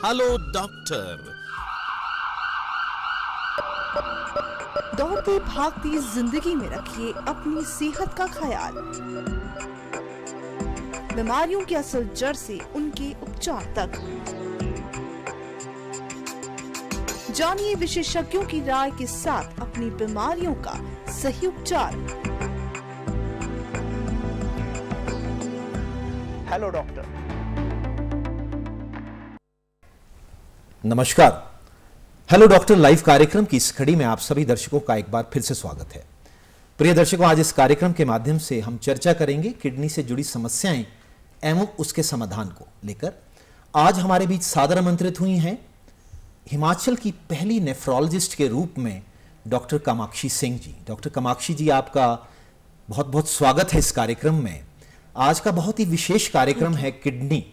Hello doctor. दौड़ती भागती जिंदगी में रखिए अपनी सेहत का ख्याल। बीमारियों की असल जड़ से उनके उपचार तक जानिए विशेषज्ञों की राय के साथ अपनी बीमारियों का सही उपचार। Hello doctor. नमस्कार। हेलो डॉक्टर लाइव कार्यक्रम की इस कड़ी में आप सभी दर्शकों का एक बार फिर से स्वागत है। प्रिय दर्शकों, आज इस कार्यक्रम के माध्यम से हम चर्चा करेंगे किडनी से जुड़ी समस्याएं एवं उसके समाधान को लेकर। आज हमारे बीच सादर आमंत्रित हुई हैं हिमाचल की पहली नेफ्रोलॉजिस्ट के रूप में डॉक्टर कामाक्षी सिंह जी। डॉक्टर कामाक्षी जी, आपका बहुत बहुत स्वागत है इस कार्यक्रम में। आज का बहुत ही विशेष कार्यक्रम है किडनी।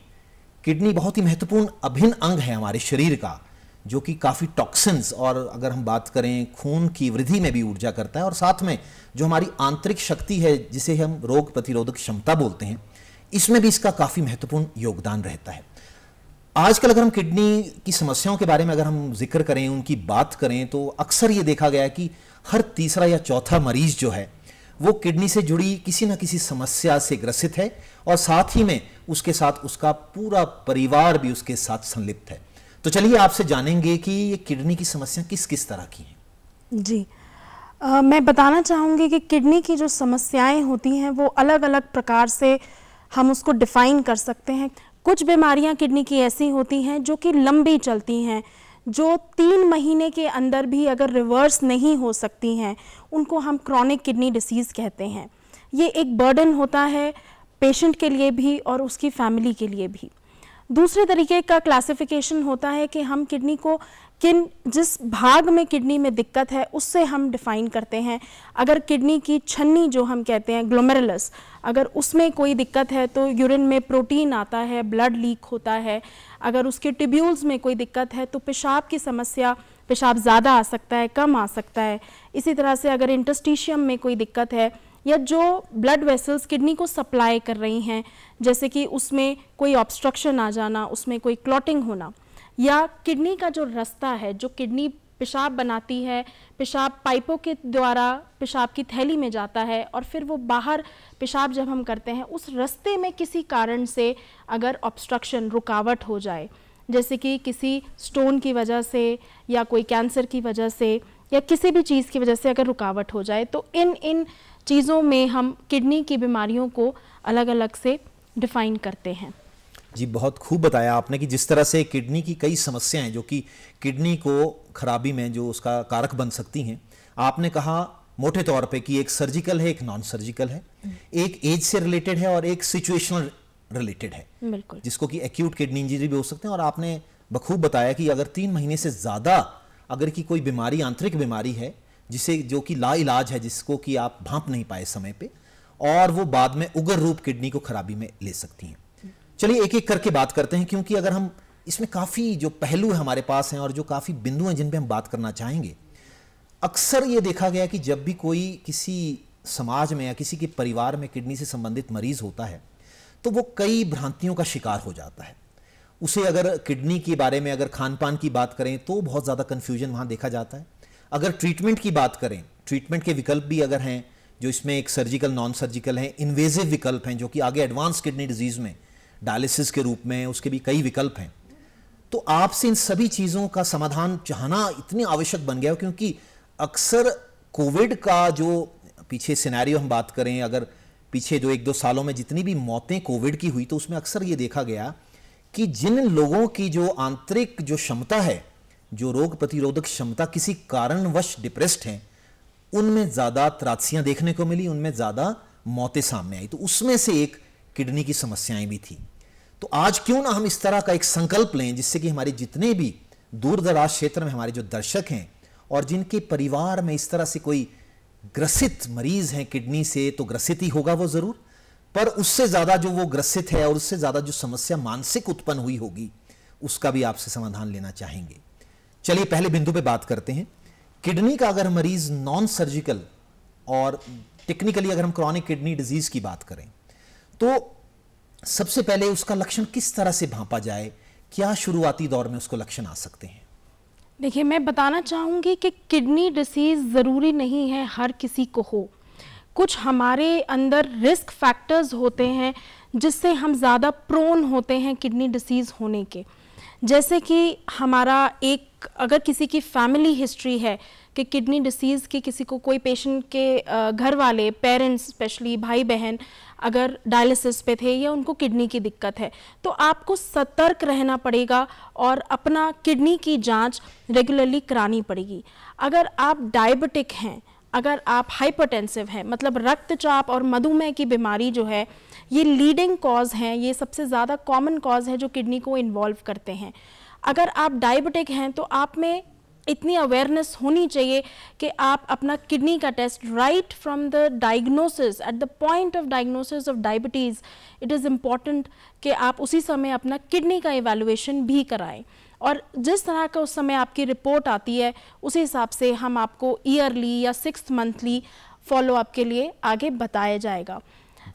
किडनी बहुत ही महत्वपूर्ण अभिन्न अंग है हमारे शरीर का, जो कि काफ़ी टॉक्सिन्स और अगर हम बात करें खून की वृद्धि में भी ऊर्जा करता है, और साथ में जो हमारी आंतरिक शक्ति है जिसे हम रोग प्रतिरोधक क्षमता बोलते हैं, इसमें भी इसका काफ़ी महत्वपूर्ण योगदान रहता है। आजकल अगर हम किडनी की समस्याओं के बारे में अगर हम जिक्र करें, उनकी बात करें, तो अक्सर ये देखा गया है कि हर तीसरा या चौथा मरीज जो है वो किडनी से जुड़ी किसी न किसी समस्या से ग्रसित है, और साथ ही में उसके साथ उसका पूरा परिवार भी उसके साथ संलिप्त है। तो चलिए आपसे जानेंगे कि ये किडनी की समस्या किस किस तरह की हैं। जी, मैं बताना चाहूँगी कि किडनी की जो समस्याएं होती हैं वो अलग अलग प्रकार से हम उसको डिफ़ाइन कर सकते हैं। कुछ बीमारियां किडनी की ऐसी होती हैं जो कि लंबी चलती हैं, जो 3 महीने के अंदर भी अगर रिवर्स नहीं हो सकती हैं, उनको हम क्रॉनिक किडनी डिसीज़ कहते हैं। ये एक बर्डन होता है पेशेंट के लिए भी और उसकी फैमिली के लिए भी। दूसरे तरीके का क्लासिफिकेशन होता है कि हम किडनी को जिस भाग में किडनी में दिक्कत है उससे हम डिफ़ाइन करते हैं। अगर किडनी की छन्नी जो हम कहते हैं ग्लोमेरुलस, अगर उसमें कोई दिक्कत है तो यूरिन में प्रोटीन आता है, ब्लड लीक होता है। अगर उसके ट्यूब्यूल्स में कोई दिक्कत है तो पेशाब की समस्या, पेशाब ज़्यादा आ सकता है, कम आ सकता है। इसी तरह से अगर इंटरस्टिशियम में कोई दिक्कत है, या जो ब्लड वेसल्स किडनी को सप्लाई कर रही हैं, जैसे कि उसमें कोई ऑब्स्ट्रक्शन आ जाना, उसमें कोई क्लॉटिंग होना, या किडनी का जो रास्ता है, जो किडनी पेशाब बनाती है, पेशाब पाइपों के द्वारा पेशाब की थैली में जाता है और फिर वो बाहर पेशाब जब हम करते हैं, उस रास्ते में किसी कारण से अगर ऑब्स्ट्रक्शन, रुकावट हो जाए, जैसे कि किसी स्टोन की वजह से या कोई कैंसर की वजह से या किसी भी चीज़ की वजह से अगर रुकावट हो जाए, तो इन चीज़ों में हम किडनी की बीमारियों को अलग अलग से डिफ़ाइन करते हैं। जी, बहुत खूब बताया आपने कि जिस तरह से किडनी की कई समस्याएं जो कि किडनी को खराबी में जो उसका कारक बन सकती हैं। आपने कहा मोटे तौर पे कि एक सर्जिकल है, एक नॉन सर्जिकल है, एक एज से रिलेटेड है और एक सिचुएशनल रिलेटेड है, बिल्कुल, जिसको कि एक्यूट किडनी इंजरी भी हो सकते हैं। और आपने बखूब बताया कि अगर 3 महीने से ज़्यादा अगर की कोई बीमारी, आंतरिक बीमारी है जिसे जो कि लाइलाज है, जिसको कि आप भांप नहीं पाए समय पे, और वो बाद में उग्र रूप किडनी को खराबी में ले सकती हैं। चलिए एक एक करके बात करते हैं, क्योंकि अगर हम इसमें काफ़ी जो पहलू है हमारे पास हैं और जो काफ़ी बिंदु हैं जिन पे हम बात करना चाहेंगे। अक्सर ये देखा गया कि जब भी कोई किसी समाज में या किसी के परिवार में किडनी से संबंधित मरीज होता है तो वो कई भ्रांतियों का शिकार हो जाता है। उसे अगर किडनी के बारे में अगर खान पान की बात करें तो बहुत ज़्यादा कन्फ्यूजन वहाँ देखा जाता है। अगर ट्रीटमेंट की बात करें, ट्रीटमेंट के विकल्प भी अगर हैं, जो इसमें एक सर्जिकल, नॉन सर्जिकल हैं, इन्वेजिव विकल्प हैं, जो कि आगे एडवांस किडनी डिजीज़ में डायलिसिस के रूप में उसके भी कई विकल्प हैं। तो आपसे इन सभी चीज़ों का समाधान चाहना इतनी आवश्यक बन गया, क्योंकि अक्सर कोविड का जो पीछे सिनेरियो हम बात करें, अगर पीछे जो 1-2 सालों में जितनी भी मौतें कोविड की हुई, तो उसमें अक्सर ये देखा गया कि जिन लोगों की जो आंतरिक जो क्षमता है, जो रोग प्रतिरोधक क्षमता किसी कारणवश डिप्रेस्ड हैं, उनमें ज़्यादा त्रासदियाँ देखने को मिली, उनमें ज़्यादा मौतें सामने आई। तो उसमें से एक किडनी की समस्याएं भी थी। तो आज क्यों ना हम इस तरह का एक संकल्प लें जिससे कि हमारे जितने भी दूर दराज क्षेत्र में हमारे जो दर्शक हैं और जिनके परिवार में इस तरह से कोई ग्रसित मरीज हैं किडनी से, तो ग्रसित ही होगा वो ज़रूर, पर उससे ज़्यादा जो वो ग्रसित है और उससे ज़्यादा जो समस्या मानसिक उत्पन्न हुई होगी, उसका भी आपसे समाधान लेना चाहेंगे। चलिए पहले बिंदु पे बात करते हैं। किडनी का अगर मरीज नॉन सर्जिकल और टेक्निकली अगर हम क्रॉनिक किडनी डिजीज की बात करें, तो सबसे पहले उसका लक्षण किस तरह से भांपा जाए क्या शुरुआती दौर में उसको लक्षण आ सकते हैं? देखिए, मैं बताना चाहूँगी कि किडनी डिसीज़ ज़रूरी नहीं है हर किसी को हो। कुछ हमारे अंदर रिस्क फैक्टर्स होते हैं जिससे हम ज़्यादा प्रोन होते हैं किडनी डिसीज़ होने के। जैसे कि हमारा अगर किसी की फैमिली हिस्ट्री है कि किडनी डिसीज़ की, किसी को कोई पेशेंट के घर वाले, पेरेंट्स स्पेशली, भाई बहन अगर डायलिसिस पे थे या उनको किडनी की दिक्कत है, तो आपको सतर्क रहना पड़ेगा और अपना किडनी की जांच रेगुलरली करानी पड़ेगी। अगर आप डायबिटिक हैं, अगर आप हाइपरटेंसिव हैं, मतलब रक्तचाप और मधुमेह की बीमारी जो है, ये लीडिंग कॉज हैं, ये सबसे ज़्यादा कॉमन कॉज है जो किडनी को इन्वॉल्व करते हैं। अगर आप डायबिटिक हैं तो आप में इतनी अवेयरनेस होनी चाहिए कि आप अपना किडनी का test right from the diagnosis, at the point of diagnosis of diabetes, it is important कि आप उसी समय अपना किडनी का इवैल्यूएशन भी कराएं। और जिस तरह का उस समय आपकी रिपोर्ट आती है उसी हिसाब से हम आपको ईयरली या 6 मंथली फॉलोअप के लिए आगे बताया जाएगा।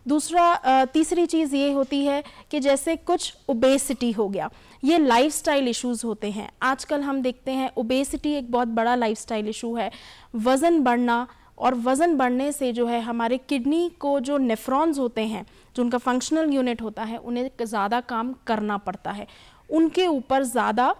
तीसरी चीज़ ये होती है कि जैसे कुछ ओबेसिटी हो गया, ये लाइफस्टाइल इश्यूज़ होते हैं। आजकल हम देखते हैं ओबेसिटी एक बहुत बड़ा लाइफस्टाइल इशू है। वज़न बढ़ना, और वज़न बढ़ने से जो है हमारे किडनी को जो नेफ्रॉन्स होते हैं, जो उनका फंक्शनल यूनिट होता है, उन्हें ज़्यादा काम करना पड़ता है, उनके ऊपर ज़्यादा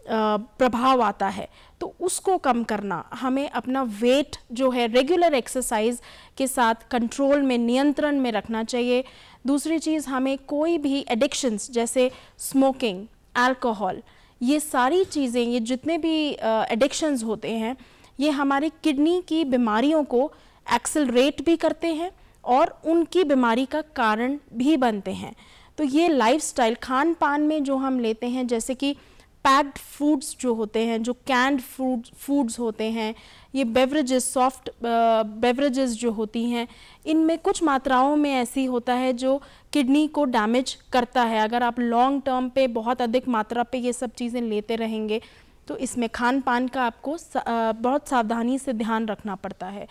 प्रभाव आता है। तो उसको कम करना, हमें अपना वेट जो है रेगुलर एक्सरसाइज के साथ कंट्रोल में, नियंत्रण में रखना चाहिए। दूसरी चीज़, हमें कोई भी एडिक्शंस जैसे स्मोकिंग, अल्कोहल, ये सारी चीज़ें, ये जितने भी एडिक्शंस होते हैं, ये हमारी किडनी की बीमारियों को एक्सेलरेट भी करते हैं और उनकी बीमारी का कारण भी बनते हैं। तो ये लाइफस्टाइल, खान पान में जो हम लेते हैं, जैसे कि पैक्ड फूड्स जो होते हैं, जो कैंड फूड्स होते हैं, ये बेवरेजेस, सॉफ्ट बेवरेजेस जो होती हैं, इनमें कुछ मात्राओं में ऐसी होता है जो किडनी को डैमेज करता है। अगर आप लॉन्ग टर्म पे बहुत अधिक मात्रा पे ये सब चीज़ें लेते रहेंगे तो इसमें खान पान का आपको बहुत सावधानी से ध्यान रखना पड़ता है।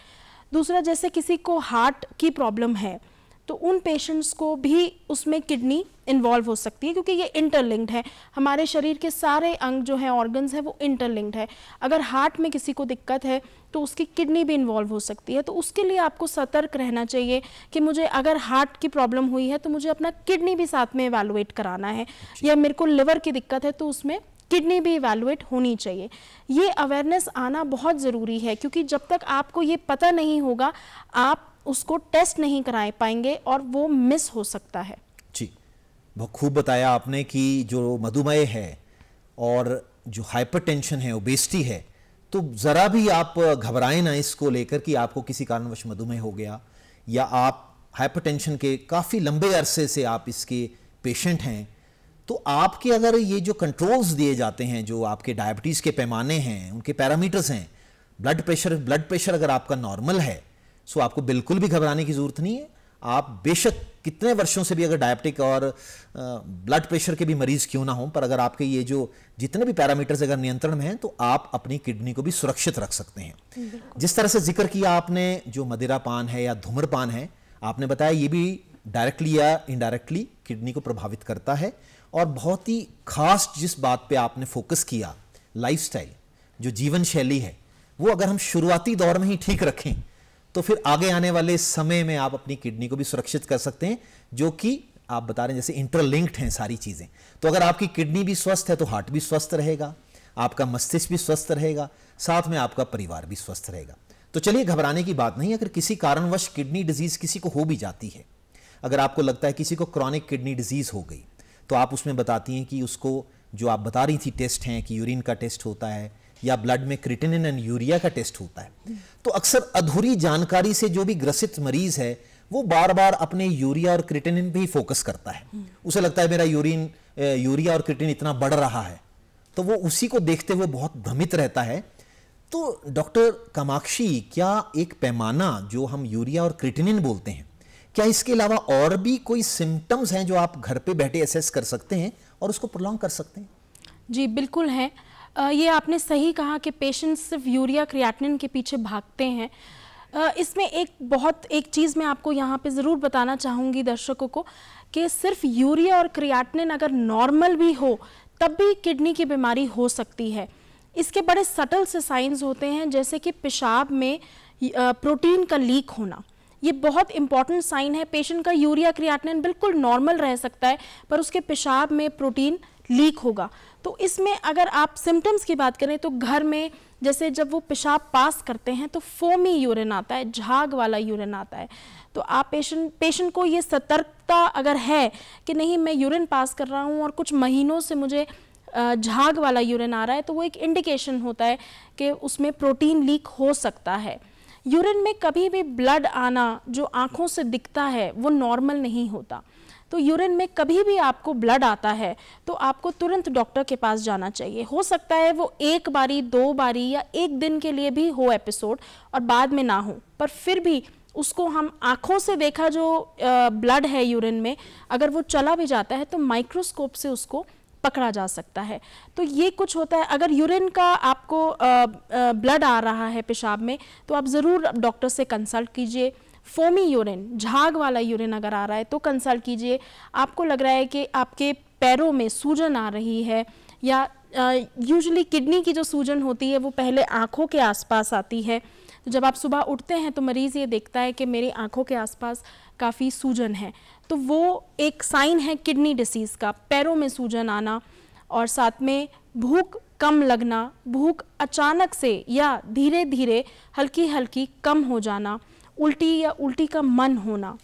दूसरा, जैसे किसी को हार्ट की प्रॉब्लम है तो उन पेशेंट्स को भी उसमें किडनी इन्वॉल्व हो सकती है, क्योंकि ये इंटरलिंक्ड है। हमारे शरीर के सारे अंग जो हैं, ऑर्गन्स हैं, वो इंटरलिंक्ड है। अगर हार्ट में किसी को दिक्कत है तो उसकी किडनी भी इन्वॉल्व हो सकती है। तो उसके लिए आपको सतर्क रहना चाहिए कि मुझे अगर हार्ट की प्रॉब्लम हुई है तो मुझे अपना किडनी भी साथ में इवैल्यूएट कराना है, या मेरे को लिवर की दिक्कत है तो उसमें किडनी भी इवैल्यूएट होनी चाहिए। ये अवेयरनेस आना बहुत ज़रूरी है, क्योंकि जब तक आपको ये पता नहीं होगा आप उसको टेस्ट नहीं करा पाएंगे और वो मिस हो सकता है। जी, बहुत खूब बताया आपने कि जो मधुमेह है और जो हाइपरटेंशन है, ओबेसिटी है, तो ज़रा भी आप घबराएं ना इसको लेकर कि आपको किसी कारणवश मधुमेह हो गया या आप हाइपरटेंशन के काफ़ी लंबे अरसे से आप इसके पेशेंट हैं। तो आपके अगर ये जो कंट्रोल्स दिए जाते हैं, जो आपके डायबिटीज़ के पैमाने हैं, उनके पैरामीटर्स हैं, ब्लड प्रेशर अगर आपका नॉर्मल है, सो आपको बिल्कुल भी घबराने की ज़रूरत नहीं है। आप बेशक कितने वर्षों से भी अगर डायबिटिक और ब्लड प्रेशर के भी मरीज़ क्यों ना हों, पर अगर आपके ये जो जितने भी पैरामीटर्स अगर नियंत्रण में हैं तो आप अपनी किडनी को भी सुरक्षित रख सकते हैं। जिस तरह से जिक्र किया आपने, जो मदिरापान है या धूम्रपान है, आपने बताया ये भी डायरेक्टली या इनडायरेक्टली किडनी को प्रभावित करता है। और बहुत ही खास जिस बात पे आपने फोकस किया, लाइफस्टाइल, जो जीवन शैली है, वो अगर हम शुरुआती दौर में ही ठीक रखें तो फिर आगे आने वाले समय में आप अपनी किडनी को भी सुरक्षित कर सकते हैं, जो कि आप बता रहे हैं जैसे इंटरलिंक्ड हैं सारी चीज़ें। तो अगर आपकी किडनी भी स्वस्थ है तो हार्ट भी स्वस्थ रहेगा, आपका मस्तिष्क भी स्वस्थ रहेगा, साथ में आपका परिवार भी स्वस्थ रहेगा। तो चलिए, घबराने की बात नहीं। अगर किसी कारणवश किडनी डिजीज़ किसी को हो भी जाती है, अगर आपको लगता है किसी को क्रॉनिक किडनी डिजीज़ हो गई, तो आप उसमें बताती हैं कि उसको जो आप बता रही थी टेस्ट हैं कि यूरिन का टेस्ट होता है या ब्लड में क्रिएटिनिन एंड यूरिया का टेस्ट होता है। तो अक्सर अधूरी जानकारी से जो भी ग्रसित मरीज है वो बार बार अपने यूरिया और क्रिएटिनिन पे ही फोकस करता है। उसे लगता है मेरा यूरिया और क्रिएटिनिन इतना बढ़ रहा है, तो वो उसी को देखते हुए बहुत भ्रमित रहता है। तो डॉक्टर कामाक्षी, क्या एक पैमाना जो हम यूरिया और क्रिएटिनिन बोलते हैं, क्या इसके अलावा और भी कोई सिम्टम्स हैं जो आप घर पे बैठे असेस कर सकते हैं और उसको प्रोलॉन्ग कर सकते हैं? जी बिल्कुल है। ये आपने सही कहा कि पेशेंट्स सिर्फ यूरिया क्रिएटिनिन के पीछे भागते हैं। इसमें एक चीज़ मैं आपको यहाँ पे ज़रूर बताना चाहूँगी दर्शकों को कि सिर्फ यूरिया और क्रिएटिनिन अगर नॉर्मल भी हो तब भी किडनी की बीमारी हो सकती है। इसके बड़े सटल से साइंस होते हैं, जैसे कि पेशाब में प्रोटीन का लीक होना। ये बहुत इंपॉर्टेंट साइन है। पेशेंट का यूरिया क्रिएटिनिन बिल्कुल नॉर्मल रह सकता है, पर उसके पेशाब में प्रोटीन लीक होगा। तो इसमें अगर आप सिम्टम्स की बात करें तो घर में जैसे जब वो पेशाब पास करते हैं तो फोमी यूरिन आता है, झाग वाला यूरिन आता है। तो आप पेशेंट को ये सतर्कता अगर है कि नहीं मैं यूरिन पास कर रहा हूँ और कुछ महीनों से मुझे झाग वाला यूरिन आ रहा है, तो वो एक इंडिकेशन होता है कि उसमें प्रोटीन लीक हो सकता है। यूरिन में कभी भी ब्लड आना जो आँखों से दिखता है वो नॉर्मल नहीं होता। तो यूरिन में कभी भी आपको ब्लड आता है तो आपको तुरंत डॉक्टर के पास जाना चाहिए। हो सकता है वो एक बारी, 2 बारी या 1 दिन के लिए भी हो एपिसोड और बाद में ना हो, पर फिर भी उसको हम आँखों से देखा जो ब्लड है यूरिन में, अगर वो चला भी जाता है तो माइक्रोस्कोप से उसको पकड़ा जा सकता है। तो ये कुछ होता है। अगर यूरिन का आपको ब्लड आ रहा है पेशाब में तो आप ज़रूर डॉक्टर से कंसल्ट कीजिए। फोमी यूरिन, झाग वाला यूरिन अगर आ रहा है तो कंसल्ट कीजिए। आपको लग रहा है कि आपके पैरों में सूजन आ रही है, या यूजुअली किडनी की जो सूजन होती है वो पहले आँखों के आसपास आती है। तो जब आप सुबह उठते हैं तो मरीज़ ये देखता है कि मेरी आँखों के आसपास काफ़ी सूजन है, तो वो एक साइन है किडनी डिसीज़ का। पैरों में सूजन आना और साथ में भूख कम लगना, भूख अचानक से या धीरे धीरे हल्की हल्की कम हो जाना, उल्टी या उल्टी का मन होना।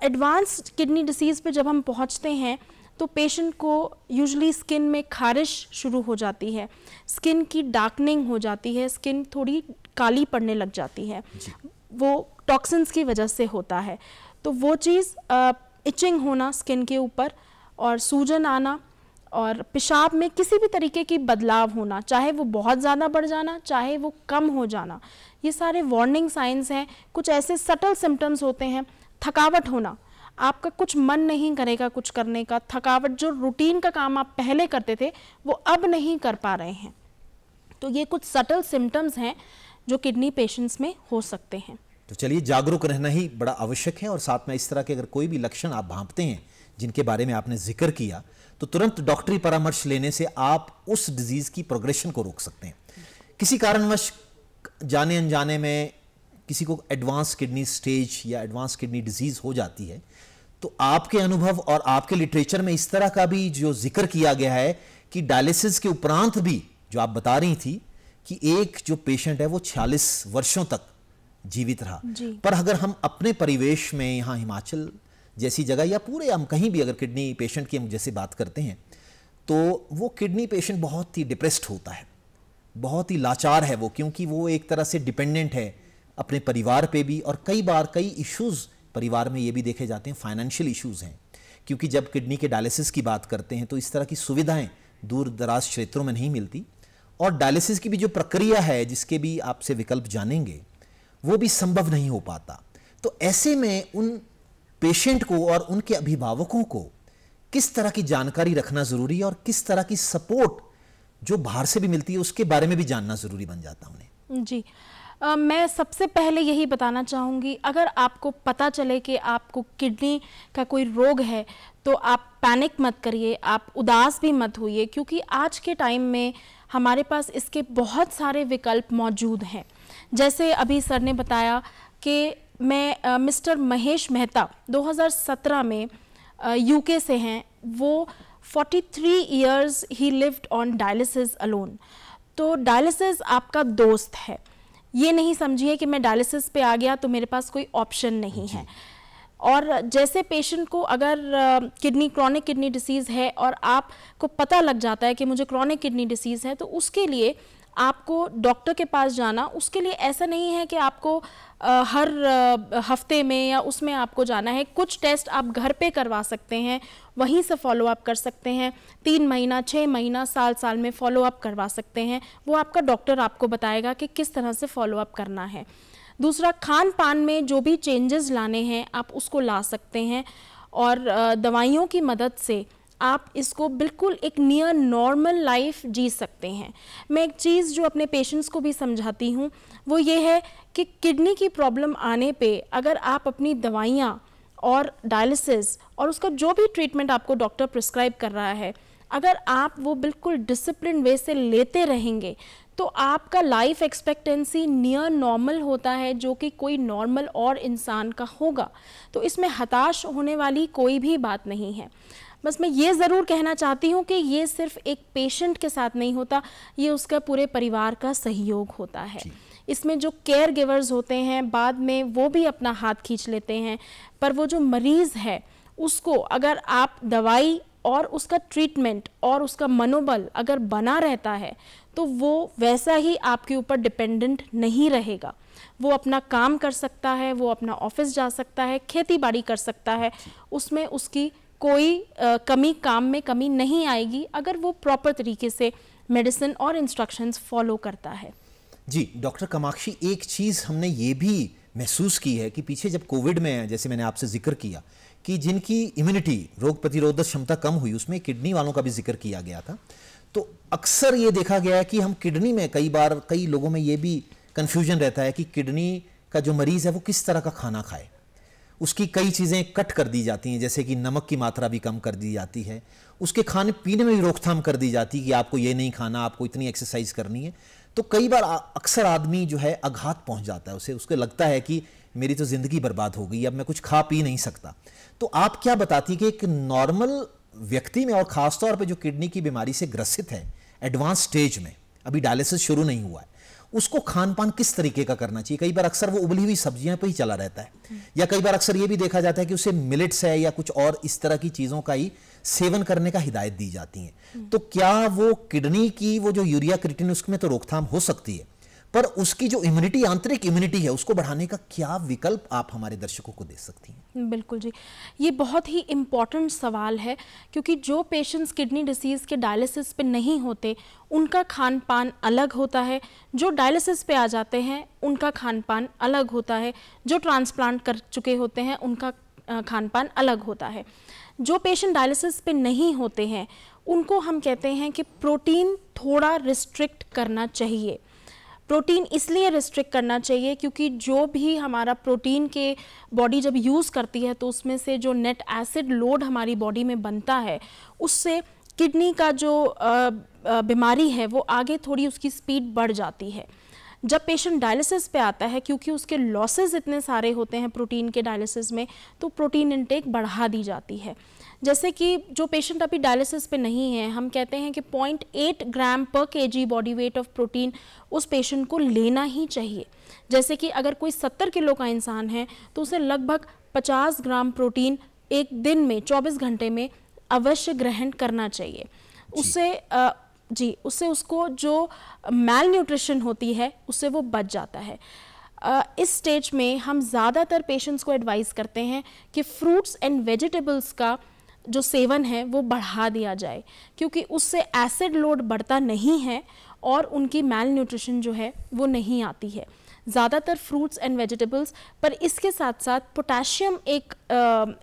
एडवांस किडनी डिसीज़ पे जब हम पहुंचते हैं तो पेशेंट को यूजुअली स्किन में खारिश शुरू हो जाती है, स्किन की डार्कनिंग हो जाती है, स्किन थोड़ी काली पड़ने लग जाती है। वो टॉक्सिन्स की वजह से होता है। तो वो चीज़ इचिंग होना स्किन के ऊपर और सूजन आना और पेशाब में किसी भी तरीके की बदलाव होना, चाहे वो बहुत ज़्यादा बढ़ जाना चाहे वो कम हो जाना, ये सारे वार्निंग साइंस हैं। कुछ ऐसे सटल सिम्टम्स होते हैं। थकावट होना, आपका कुछ मन नहीं करेगा कुछ करने का, थकावट, जो रूटीन का काम आप पहले करते थे वो अब नहीं कर पा रहे हैं। तो ये कुछ सटल सिम्टम्स हैं जो किडनी पेशेंट्स में हो सकते हैं। तो चलिए, जागरूक रहना ही बड़ा आवश्यक है और साथ में इस तरह के अगर कोई भी लक्षण आप भांपते हैं जिनके बारे में आपने जिक्र किया तो तुरंत डॉक्टरी परामर्श लेने से आप उस डिजीज की प्रोग्रेशन को रोक सकते हैं। किसी कारणवश जाने अनजाने में किसी को एडवांस किडनी स्टेज या एडवांस किडनी डिजीज हो जाती है तो आपके अनुभव और आपके लिटरेचर में इस तरह का भी जो जिक्र किया गया है कि डायलिसिस के उपरांत भी, जो आप बता रही थी कि एक जो पेशेंट है वो 46 वर्षों तक जीवित रहा, पर अगर हम अपने परिवेश में यहाँ हिमाचल जैसी जगह या पूरे हम कहीं भी अगर किडनी पेशेंट की हम जैसे बात करते हैं तो वो किडनी पेशेंट बहुत ही डिप्रेस्ड होता है, बहुत ही लाचार है वो, क्योंकि वो एक तरह से डिपेंडेंट है अपने परिवार पे भी। और कई बार कई इश्यूज़ परिवार में ये भी देखे जाते हैं, फाइनेंशियल इश्यूज़ हैं, क्योंकि जब किडनी के डायलिसिस की बात करते हैं तो इस तरह की सुविधाएं दूर दराज क्षेत्रों में नहीं मिलती और डायलिसिस की भी जो प्रक्रिया है जिसके भी आपसे विकल्प जानेंगे वो भी संभव नहीं हो पाता। तो ऐसे में उन पेशेंट को और उनके अभिभावकों को किस तरह की जानकारी रखना ज़रूरी है और किस तरह की सपोर्ट जो बाहर से भी मिलती है उसके बारे में भी जानना ज़रूरी बन जाता उन्हें। जी, मैं सबसे पहले यही बताना चाहूँगी, अगर आपको पता चले कि आपको किडनी का कोई रोग है तो आप पैनिक मत करिए, आप उदास भी मत होइए, क्योंकि आज के टाइम में हमारे पास इसके बहुत सारे विकल्प मौजूद हैं। जैसे अभी सर ने बताया कि मैं मिस्टर महेश मेहता 2017 में यूके से हैं, वो 43 years he lived on dialysis alone. तो डायलिसिस आपका दोस्त है, ये नहीं समझिए कि मैं डायलिसिस पे आ गया तो मेरे पास कोई ऑप्शन नहीं है। और जैसे पेशेंट को अगर क्रॉनिक किडनी डिसीज़ है और आपको पता लग जाता है कि मुझे क्रॉनिक किडनी डिसीज़ है, तो उसके लिए आपको डॉक्टर के पास जाना, उसके लिए ऐसा नहीं है कि आपको हर हफ्ते में या उसमें आपको जाना है। कुछ टेस्ट आप घर पे करवा सकते हैं, वहीं से फॉलो अप कर सकते हैं, 3 महीना 6 महीना साल में फॉलो अप करवा सकते हैं। वो आपका डॉक्टर आपको बताएगा कि किस तरह से फॉलो अप करना है। दूसरा, खान पान में जो भी चेंजेस लाने हैं आप उसको ला सकते हैं और दवाइयों की मदद से आप इसको बिल्कुल एक नियर नॉर्मल लाइफ जी सकते हैं। मैं एक चीज़ जो अपने पेशेंट्स को भी समझाती हूँ वो ये है कि किडनी की प्रॉब्लम आने पे अगर आप अपनी दवाइयाँ और डायलिसिस और उसका जो भी ट्रीटमेंट आपको डॉक्टर प्रिस्क्राइब कर रहा है अगर आप वो बिल्कुल डिसिप्लिन वे से लेते रहेंगे तो आपका लाइफ एक्सपेक्टेंसी नियर नॉर्मल होता है, जो कि कोई नॉर्मल और इंसान का होगा। तो इसमें हताश होने वाली कोई भी बात नहीं है। बस मैं ये ज़रूर कहना चाहती हूँ कि ये सिर्फ एक पेशेंट के साथ नहीं होता, ये उसका पूरे परिवार का सहयोग होता है। इसमें जो केयर गिवर्स होते हैं बाद में वो भी अपना हाथ खींच लेते हैं, पर वो जो मरीज़ है उसको अगर आप दवाई और उसका ट्रीटमेंट और उसका मनोबल अगर बना रहता है तो वो वैसा ही आपके ऊपर डिपेंडेंट नहीं रहेगा। वो अपना काम कर सकता है, वो अपना ऑफिस जा सकता है, खेती बाड़ी कर सकता है, उसमें उसकी कोई काम में कमी नहीं आएगी अगर वो प्रॉपर तरीके से मेडिसिन और इंस्ट्रक्शंस फॉलो करता है। जी डॉक्टर कामाक्षी, एक चीज़ हमने ये भी महसूस की है कि पीछे जब कोविड में, जैसे मैंने आपसे जिक्र किया कि जिनकी इम्यूनिटी, रोग प्रतिरोधक क्षमता कम हुई, उसमें किडनी वालों का भी जिक्र किया गया था। तो अक्सर ये देखा गया है कि हम किडनी में कई लोगों में ये भी कन्फ्यूजन रहता है कि किडनी का जो मरीज़ है वो किस तरह का खाना खाए। उसकी कई चीज़ें कट कर दी जाती हैं, जैसे कि नमक की मात्रा भी कम कर दी जाती है, उसके खाने पीने में भी रोकथाम कर दी जाती है कि आपको ये नहीं खाना, आपको इतनी एक्सरसाइज करनी है। तो कई बार अक्सर आदमी जो है आघात पहुंच जाता है, उसको लगता है कि मेरी तो ज़िंदगी बर्बाद हो गई, अब मैं कुछ खा पी नहीं सकता। तो आप क्या बताती हैं कि एक नॉर्मल व्यक्ति में और ख़ासतौर पे जो किडनी की बीमारी से ग्रसित है एडवांस स्टेज में, अभी डायलिसिस शुरू नहीं हुआ है, उसको खान पान किस तरीके का करना चाहिए? कई बार अक्सर वो उबली हुई सब्जियां पे ही चला रहता है, या कई बार अक्सर ये भी देखा जाता है कि उसे मिलेट्स है या कुछ और इस तरह की चीज़ों का ही सेवन करने का हिदायत दी जाती है। तो क्या वो किडनी की वो जो यूरिया क्रिएटिनिन, उसमें तो रोकथाम हो सकती है, पर उसकी जो इम्यूनिटी, आंतरिक इम्यूनिटी है, उसको बढ़ाने का क्या विकल्प आप हमारे दर्शकों को दे सकती हैं? बिल्कुल जी, ये बहुत ही इम्पॉर्टेंट सवाल है, क्योंकि जो पेशेंट्स किडनी डिसीज़ के डायलिसिस पे नहीं होते उनका खान पान अलग होता है, जो डायलिसिस पे आ जाते हैं उनका खान पान अलग होता है, जो ट्रांसप्लांट कर चुके होते हैं उनका खान पान अलग होता है। जो पेशेंट डायलिसिस पे नहीं होते हैं उनको हम कहते हैं कि प्रोटीन थोड़ा रिस्ट्रिक्ट करना चाहिए। प्रोटीन इसलिए रिस्ट्रिक्ट करना चाहिए क्योंकि जो भी हमारा प्रोटीन के बॉडी जब यूज़ करती है तो उसमें से जो नेट एसिड लोड हमारी बॉडी में बनता है, उससे किडनी का जो बीमारी है वो आगे थोड़ी उसकी स्पीड बढ़ जाती है। जब पेशेंट डायलिसिस पे आता है, क्योंकि उसके लॉसेस इतने सारे होते हैं प्रोटीन के डायलिसिस में, तो प्रोटीन इंटेक बढ़ा दी जाती है। जैसे कि जो पेशेंट अभी डायलिसिस पे नहीं है, हम कहते हैं कि 0.8 ग्राम पर KG body weight of protein उस पेशेंट को लेना ही चाहिए। जैसे कि अगर कोई 70 किलो का इंसान है तो उसे लगभग 50 ग्राम प्रोटीन एक दिन में 24 घंटे में अवश्य ग्रहण करना चाहिए। उससे उसको जो मैल न्यूट्रिशन होती है उससे वो बच जाता है। इस स्टेज में हम ज़्यादातर पेशेंट्स को एडवाइस करते हैं कि फ्रूट्स एंड वेजिटेबल्स का जो सेवन है वो बढ़ा दिया जाए, क्योंकि उससे एसिड लोड बढ़ता नहीं है और उनकी मैल न्यूट्रिशन जो है वो नहीं आती है। ज़्यादातर फ्रूट्स एंड वेजिटेबल्स, पर इसके साथ साथ पोटेशियम एक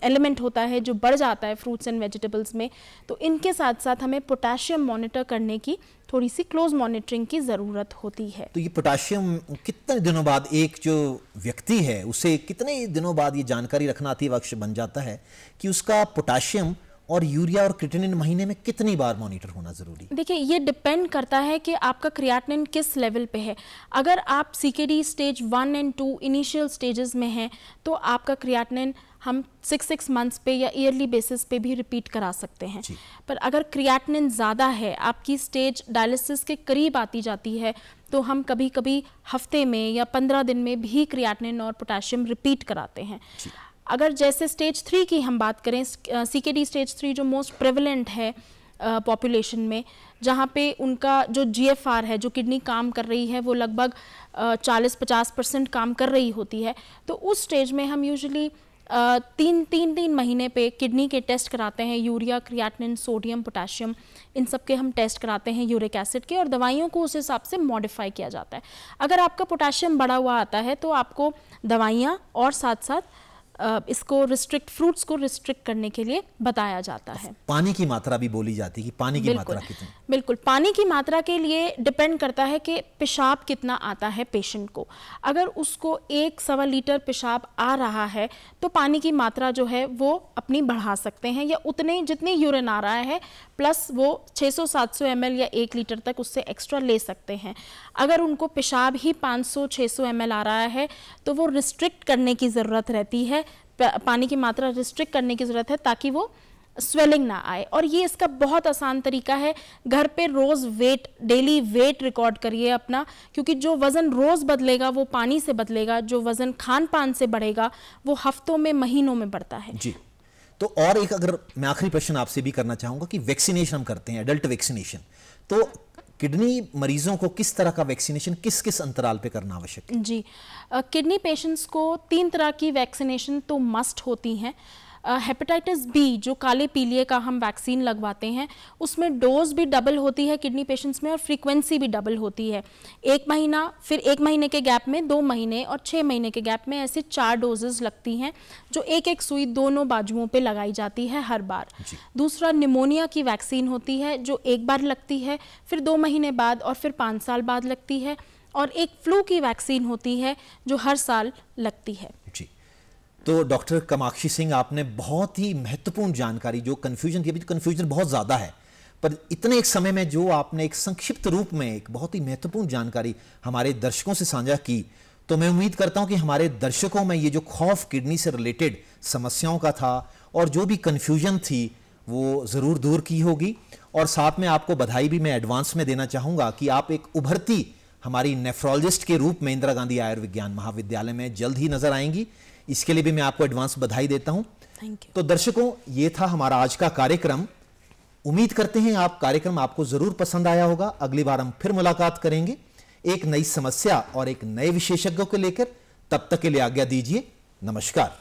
एलिमेंट होता है जो बढ़ जाता है फ्रूट्स एंड वेजिटेबल्स में, तो इनके साथ साथ हमें पोटेशियम मॉनिटर करने की थोड़ी सी क्लोज मॉनिटरिंग की ज़रूरत होती है। तो ये पोटेशियम कितने दिनों बाद, एक जो व्यक्ति है उसे कितने दिनों बाद ये जानकारी रखना अति आवश्यक बन जाता है कि उसका पोटेशियम और यूरिया और क्रिएटिनिन महीने में कितनी बार मॉनिटर होना जरूरी? देखिए, ये डिपेंड करता है कि आपका क्रिएटिनिन किस लेवल पे है। अगर आप CKD stage 1 and 2 initial stages में हैं तो आपका क्रिएटिनिन हम 6 मंथ्स पे या ईयरली बेसिस पे भी रिपीट करा सकते हैं। पर अगर क्रिएटिनिन ज़्यादा है, आपकी स्टेज डायलिसिस के करीब आती जाती है, तो हम कभी कभी हफ्ते में या 15 दिन में भी क्रिएटिनिन और पोटेशियम रिपीट कराते हैं। अगर जैसे स्टेज 3 की हम बात करें, सीकेडी स्टेज 3 जो मोस्ट प्रेवलेंट है पॉपुलेशन में, जहाँ पे उनका जो जीएफआर है, जो किडनी काम कर रही है, वो लगभग 40-50% काम कर रही होती है, तो उस स्टेज में हम यूजुअली 3 महीने पे किडनी के टेस्ट कराते हैं, यूरिया, क्रिएटिनिन, सोडियम, पोटेशियम, इन सब के हम टेस्ट कराते हैं, यूरिक एसिड के, और दवाइयों को उस हिसाब से मॉडिफाई किया जाता है। अगर आपका पोटेशियम बढ़ा हुआ आता है तो आपको दवाइयाँ और साथ साथ इसको रिस्ट्रिक्ट, फ्रूट्स को रिस्ट्रिक्ट करने के लिए बताया जाता है। पानी की मात्रा भी बोली जाती है कि पानी की मात्रा कितनी? बिल्कुल, पानी की मात्रा के लिए डिपेंड करता है कि पेशाब कितना आता है पेशेंट को। अगर उसको 1-1.25 लीटर पेशाब आ रहा है तो पानी की मात्रा जो है वो अपनी बढ़ा सकते हैं, या उतने जितने यूरिन आ रहा है प्लस वो 600-700 ml या 1 लीटर तक उससे एक्स्ट्रा ले सकते हैं। अगर उनको पेशाब ही 500-600 ml आ रहा है तो वो रिस्ट्रिक्ट करने की ज़रूरत रहती है, पानी की मात्रा रिस्ट्रिक्ट करने की ज़रूरत है ताकि वो स्वेलिंग ना आए। और ये इसका बहुत आसान तरीका है, घर पे रोज़ वेट, डेली वेट रिकॉर्ड करिए अपना, क्योंकि जो वज़न रोज़ बदलेगा वो पानी से बदलेगा, जो वज़न खान पान से बढ़ेगा वो हफ्तों में, महीनों में बढ़ता है। जी, तो और एक अगर मैं आखिरी प्रश्न आपसे भी करना चाहूँगा कि वैक्सीनेशन हम करते हैं, एडल्ट वैक्सीनेशन, तो किडनी मरीजों को किस तरह का वैक्सीनेशन किस किस अंतराल पे करना आवश्यक है? जी, किडनी पेशेंट्स को 3 तरह की वैक्सीनेशन तो मस्ट होती हैं। हेपेटाइटिस बी जो काले पीलिए का हम वैक्सीन लगवाते हैं उसमें डोज भी डबल होती है किडनी पेशेंट्स में और फ्रीक्वेंसी भी डबल होती है। 1 महीना, फिर 1 महीने के गैप में 2 महीने और 6 महीने के गैप में, ऐसे 4 डोजेस लगती हैं जो एक सुई दोनों बाजुओं पे लगाई जाती है हर बार। दूसरा निमोनिया की वैक्सीन होती है जो 1 बार लगती है, फिर 2 महीने बाद और फिर 5 साल बाद लगती है। और एक फ्लू की वैक्सीन होती है जो हर साल लगती है। जी, तो डॉक्टर कामाक्षी सिंह, आपने बहुत ही महत्वपूर्ण जानकारी, जो कन्फ्यूजन थी, अभी तो कन्फ्यूजन बहुत ज़्यादा है, पर इतने एक समय में जो आपने एक संक्षिप्त रूप में एक बहुत ही महत्वपूर्ण जानकारी हमारे दर्शकों से साझा की, तो मैं उम्मीद करता हूं कि हमारे दर्शकों में ये जो खौफ किडनी से रिलेटेड समस्याओं का था और जो भी कन्फ्यूजन थी वो ज़रूर दूर की होगी। और साथ में आपको बधाई भी मैं एडवांस में देना चाहूँगा कि आप एक उभरती हमारी नेफ्रोलॉजिस्ट के रूप में इंदिरा गांधी आयुर्विज्ञान महाविद्यालय में जल्द ही नजर आएंगी। इसके लिए भी मैं आपको एडवांस बधाई देता हूं। Thank you. तो दर्शकों, ये था हमारा आज का कार्यक्रम। उम्मीद करते हैं आप कार्यक्रम आपको जरूर पसंद आया होगा। अगली बार हम फिर मुलाकात करेंगे एक नई समस्या और एक नए विशेषज्ञों को लेकर। तब तक के लिए आज्ञा दीजिए। नमस्कार।